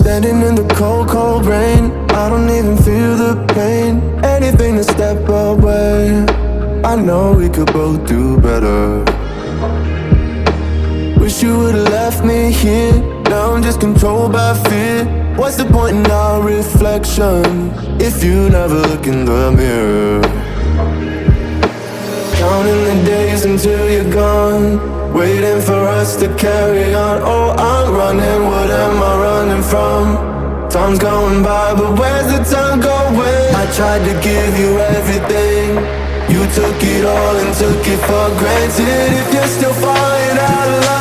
Standing in the cold, cold rain, I don't even feel the pain. Anything to step away, I know we could both do better. Wish you would've left me here, now I'm just controlled by fear. What's the point in our reflection, if you never look in the mirror? Counting the days until you're gone, waiting for us to carry on. Oh, I'm running, what am I running from? Time's going by, but where's the time going? I tried to give you everything, you took it all and took it for granted. If you're still falling out of love,